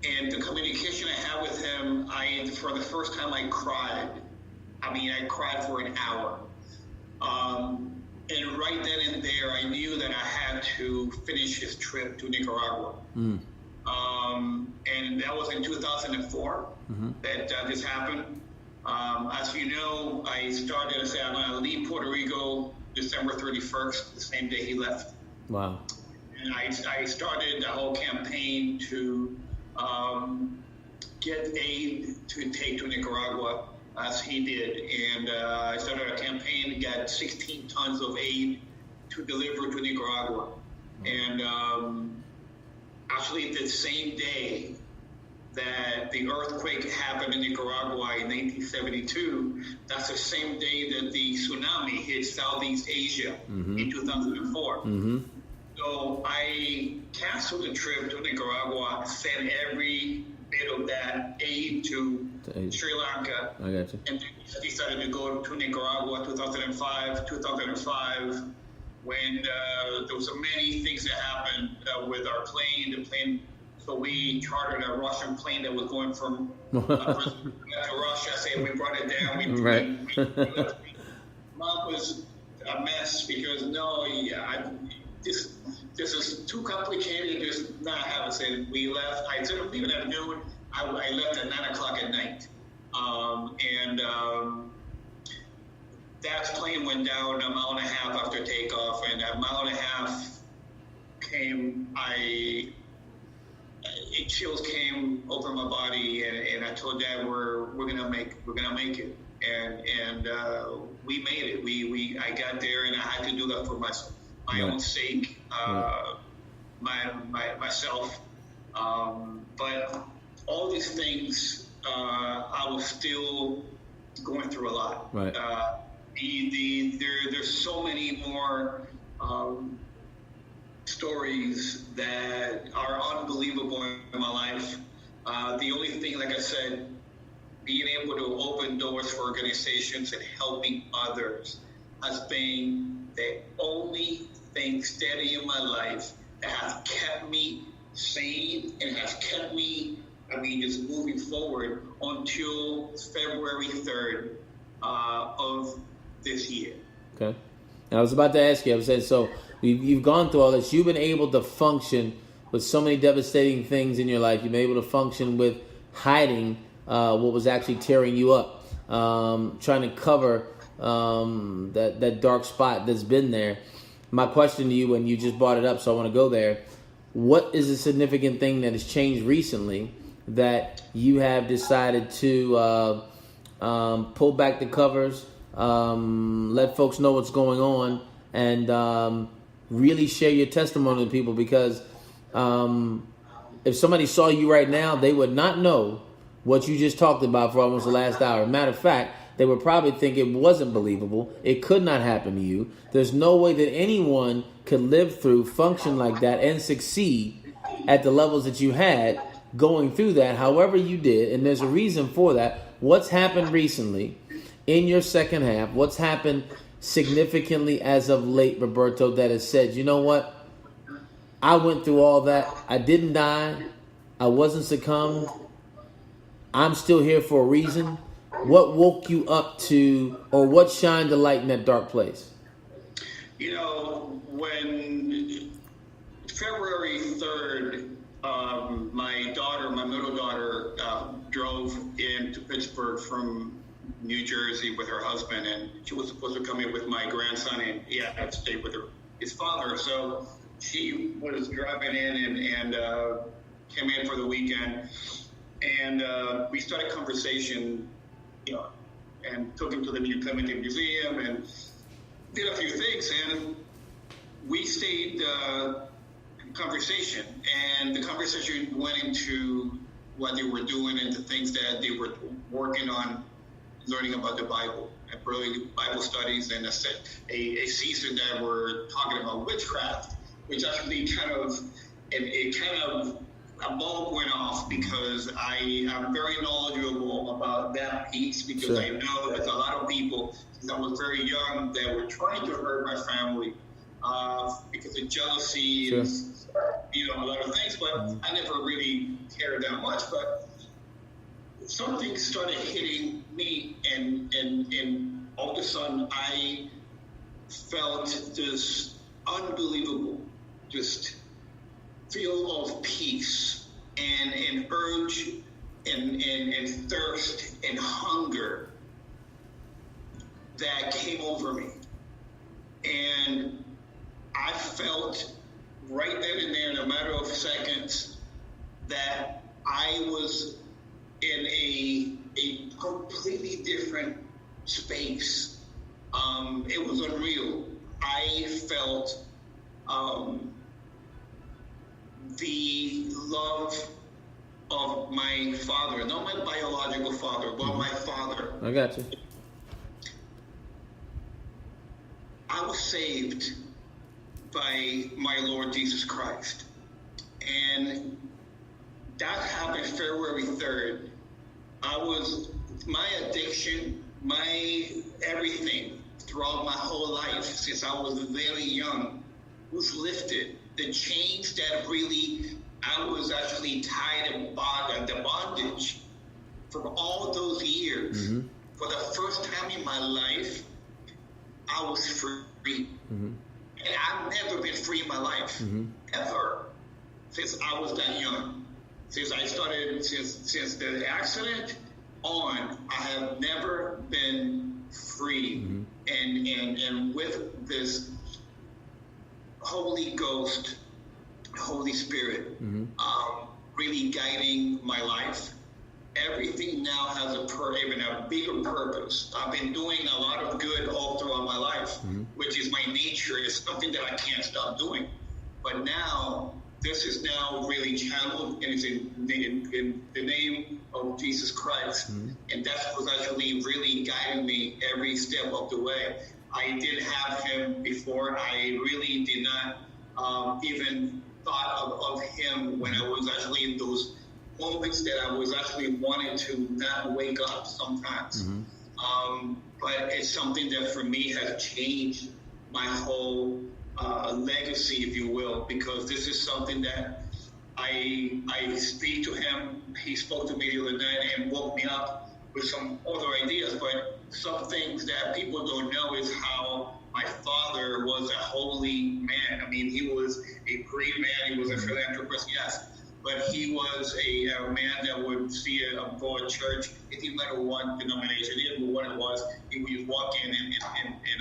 And the communication I had with him, for the first time, I cried. I cried for an hour. And right then and there, I knew that I had to finish his trip to Nicaragua. And that was in 2004 that this happened. As you know, I started to say I'm going to leave Puerto Rico December 31st, the same day he left. Wow. And I started the whole campaign to get aid to take to Nicaragua, as he did. And I started a campaign to get 16 tons of aid to deliver to Nicaragua. And actually, the same day that the earthquake happened in Nicaragua in 1972, that's the same day that the tsunami hit Southeast Asia in 2004. So I canceled the trip to Nicaragua, sent every bit of that aid to Sri Lanka. I got you. And decided to go to Nicaragua 2005, when there was many things that happened with our plane. So we chartered a Russian plane that was going from to Russia. Say we brought it down. Mom was a mess because this is too complicated. Just not have it. Said we left. I said leaving at noon. I left at 9:00 at night, and that plane went down a mile and a half after takeoff, and a mile and a half came. Chills came over my body, and I told Dad we're gonna make it, and we made it. I got there, and I had to do that for my own sake, myself. But all these things, I was still going through a lot. Right. There's so many more stories that are unbelievable in my life. The only thing, like I said, being able to open doors for organizations and helping others has been the only thing steady in my life that has kept me sane and has kept me, just moving forward until February 3rd of this year. Okay. And I was about to ask you, I was saying, so you've gone through all this. You've been able to function with so many devastating things in your life. You've been able to function with hiding what was actually tearing you up, trying to cover that dark spot that's been there. My question to you, and you just brought it up, so I want to go there. What is a significant thing that has changed recently that you have decided to pull back the covers, let folks know what's going on, and really share your testimony with people? Because if somebody saw you right now, they would not know what you just talked about for almost the last hour. Matter of fact, they would probably think it wasn't believable. It could not happen to you. There's no way that anyone could live through, function like that, and succeed at the levels that you had going through that, however you did. And there's a reason for that. What's happened recently in your second half? What's happened significantly as of late, Roberto, that has said, you know what? I went through all that. I didn't die. I wasn't succumbed. I'm still here for a reason. What woke you up to, or what shined the light in that dark place? When February 3rd, my middle daughter, drove into Pittsburgh from New Jersey with her husband, and she was supposed to come in with my grandson, and he had to stay with his father. So she was driving in and came in for the weekend, and we started a conversation, and took him to the new Clemente Museum and did a few things, and we stayed in conversation, and the conversation went into what they were doing and the things that they were working on, learning about the Bible and early Bible studies, and a season that we're talking about witchcraft, which actually a bulb went off, because I am very knowledgeable about that piece, because I know there's a lot of people since I was very young that were trying to hurt my family because of jealousy Sure. and a lot of things. But I never really cared that much. But something started hitting me, and all of a sudden I felt this unbelievable just feel of peace and urge and thirst and hunger that came over me. And I felt right then and there, in a matter of seconds, that I was in a completely different space. It was unreal. I felt the love of my father, not my biological father, but my father. I got you. I was saved by my Lord Jesus Christ. And that happened February 3rd. My addiction, my everything throughout my whole life since I was very young was lifted. The chains that really I was actually tied and bound, the bondage from all those years. Mm-hmm. For the first time in my life, I was free. Mm-hmm. And I've never been free in my life, ever, since I was that young. Since I started, since the accident on, I have never been free. And with this Holy Ghost, Holy Spirit, really guiding my life, everything now has even a bigger purpose. I've been doing a lot of good all throughout my life, which is my nature. It's something that I can't stop doing. But now, this is now really channeled, and it's in the name of Jesus Christ. And that's what's actually really guiding me every step of the way. I did have him before. I really did not even thought of him when I was actually in those moments that I was actually wanting to not wake up sometimes. But it's something that for me has changed my whole legacy, if you will, because this is something that I speak to him. He spoke to me the other night and woke me up with some other ideas, but some things that people don't know is how my father was a holy man. I mean, he was a great man. He was a philanthropist, yes. But he was a man that would see go to church. It didn't matter what denomination, it didn't matter what it was. He would just walk in and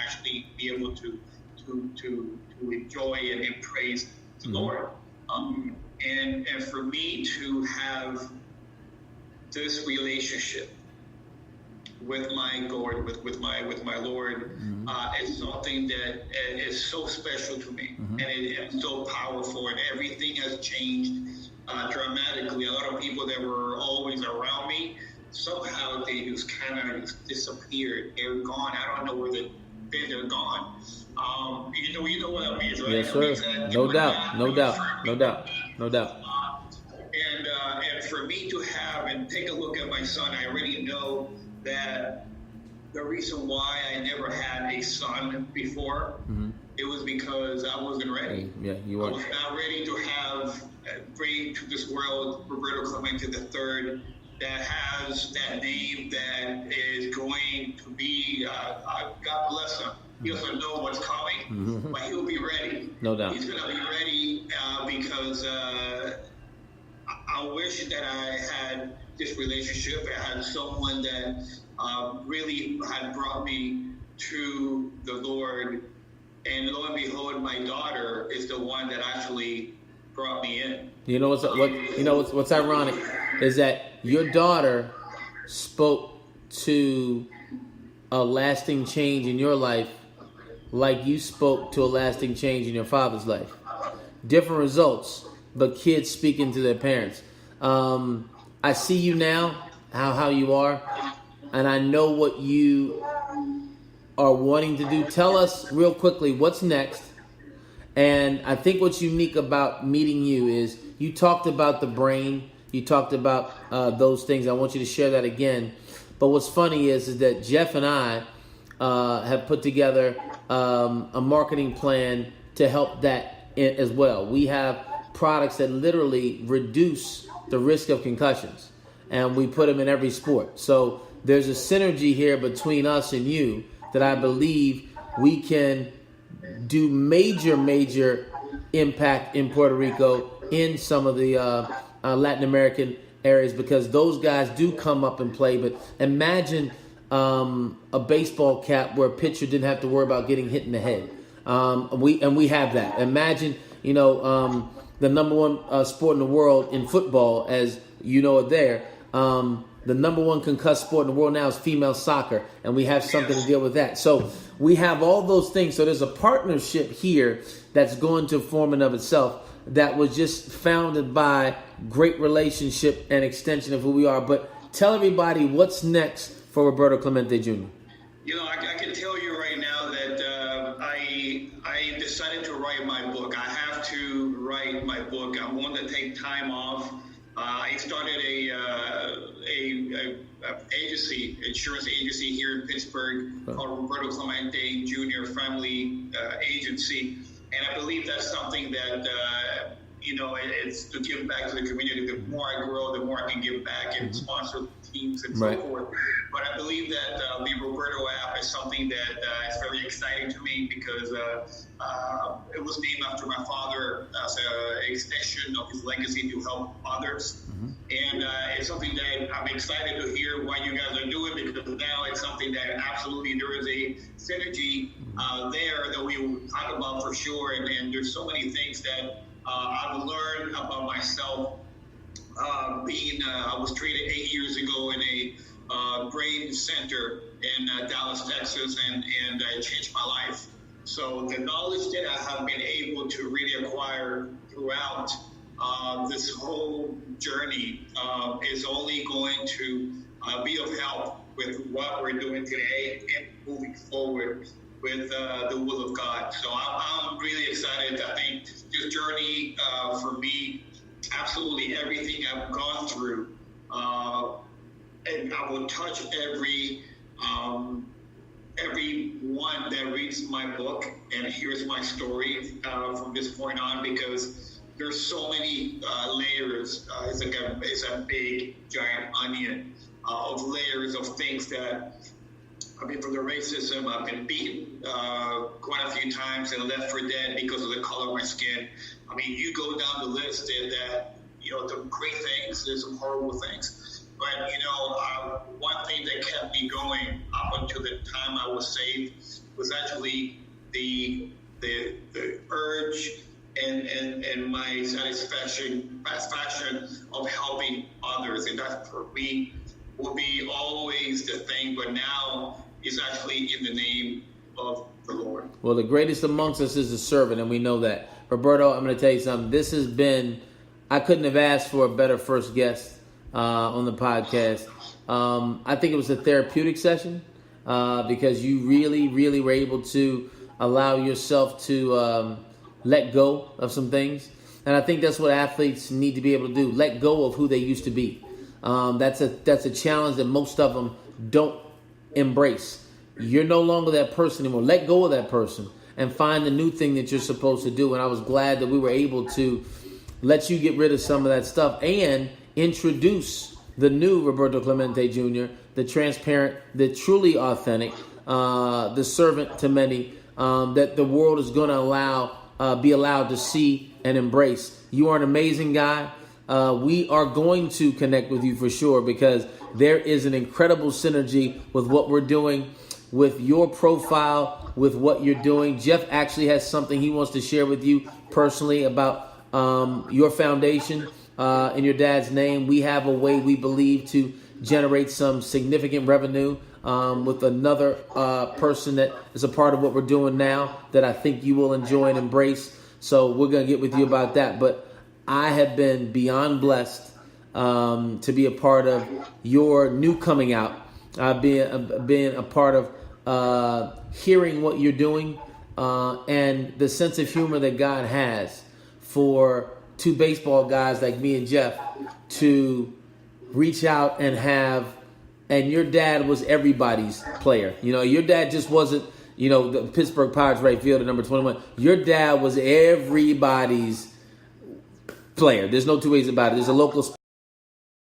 actually be able to enjoy and praise the Lord. And for me to have this relationship with my God, with my Lord, is something that is so special to me, and it is so powerful, and everything has changed dramatically. A lot of people that were always around me, somehow they just kind of disappeared. They're gone. I don't know where they're gone. You know what I mean, right? Yes, sir. No doubt. And for me to have and take a look at my son, I already know that the reason why I never had a son before, it was because I wasn't ready. Yeah, you were. I was not ready to bring to this world Roberto Clemente III that has that name that is going to be, God bless him. He doesn't know what's coming, but he'll be ready. No doubt. He's going to be ready because I wish that I had this relationship. I had someone that really had brought me to the Lord. And lo and behold, my daughter is the one that actually brought me in. You know what's ironic is that your daughter spoke to a lasting change in your life like you spoke to a lasting change in your father's life. Different results, but kids speaking to their parents. I see you now, how you are, and I know what you are wanting to do. Tell us real quickly what's next. And I think what's unique about meeting you is you talked about the brain. You talked about those things. I want you to share that again. But what's funny is that Jeff and I have put together a marketing plan to help that as well. We have products that literally reduce the risk of concussions, and we put them in every sport. So there's a synergy here between us and you that I believe we can do major impact in Puerto Rico, in some of the Latin American areas, because those guys do come up and play. But imagine a baseball cap where a pitcher didn't have to worry about getting hit in the head. We have that. Imagine, the number one sport in the world in football, as you know it there. The number one concussed sport in the world now is female soccer, and we have something to deal with that. So we have all those things. So there's a partnership here that's going to form in of itself that was just founded by great relationship and extension of who we are. But tell everybody what's next for Roberto Clemente Jr. I can tell you right now that I decided to write my book. I have to write my book. I'm going to take time off. I started a insurance agency here in Pittsburgh called Roberto Clemente Jr. Family Agency, and I believe that's something that it's to give back to the community. The more I grow, the more I can give back and sponsor teams and so forth. But I believe that the Roberto app is something that is very exciting to me, because it was named after my father as an extension of his legacy to help others. And it's something that I'm excited to hear what you guys are doing, because now it's something that absolutely there is a synergy there that we will talk about for sure. And there's so many things that I've learned about myself. I was treated 8 years ago in a brain center in Dallas, Texas, and it changed my life. So the knowledge that I have been able to really acquire throughout this whole journey is only going to be of help with what we're doing today and moving forward with the will of God. So I'm really excited. I think this journey for me, absolutely everything I've gone through, and I will touch every one that reads my book and hears my story from this point on, because there's so many layers. It's a big giant onion of layers of things that. From the racism, I've been beaten quite a few times and left for dead because of the color of my skin. You go down the list, and the great things, there's some horrible things. But, one thing that kept me going up until the time I was saved was actually the urge and my satisfaction of helping others. And that, for me, will be always the thing, but now is actually in the name of the Lord. Well, the greatest amongst us is the servant, and we know that. Roberto, I'm going to tell you something. This has been, I couldn't have asked for a better first guest on the podcast. I think it was a therapeutic session because you really were able to allow yourself to let go of some things. And I think that's what athletes need to be able to do, let go of who they used to be. That's a challenge that most of them don't embrace. You're no longer that person anymore. Let go of that person and find the new thing that you're supposed to do. And I was glad that we were able to let you get rid of some of that stuff and introduce the new Roberto Clemente Jr., the transparent, the truly authentic, the servant to many, that the world is going to be allowed to see and embrace. You are an amazing guy. We are going to connect with you for sure, because there is an incredible synergy with what we're doing, with your profile, with what you're doing. Jeff actually has something he wants to share with you personally about your foundation in your dad's name. We have a way, we believe, to generate some significant revenue with another person that is a part of what we're doing now that I think you will enjoy and embrace. So we're going to get with you about that. But I have been beyond blessed to be a part of your new coming out. I've been a part of hearing what you're doing and the sense of humor that God has for two baseball guys like me and Jeff to reach out and have. And your dad was everybody's player. Your dad just wasn't, you know, the Pittsburgh Pirates right fielder, number 21. Your dad was everybody's player. There's no two ways about it. There's a local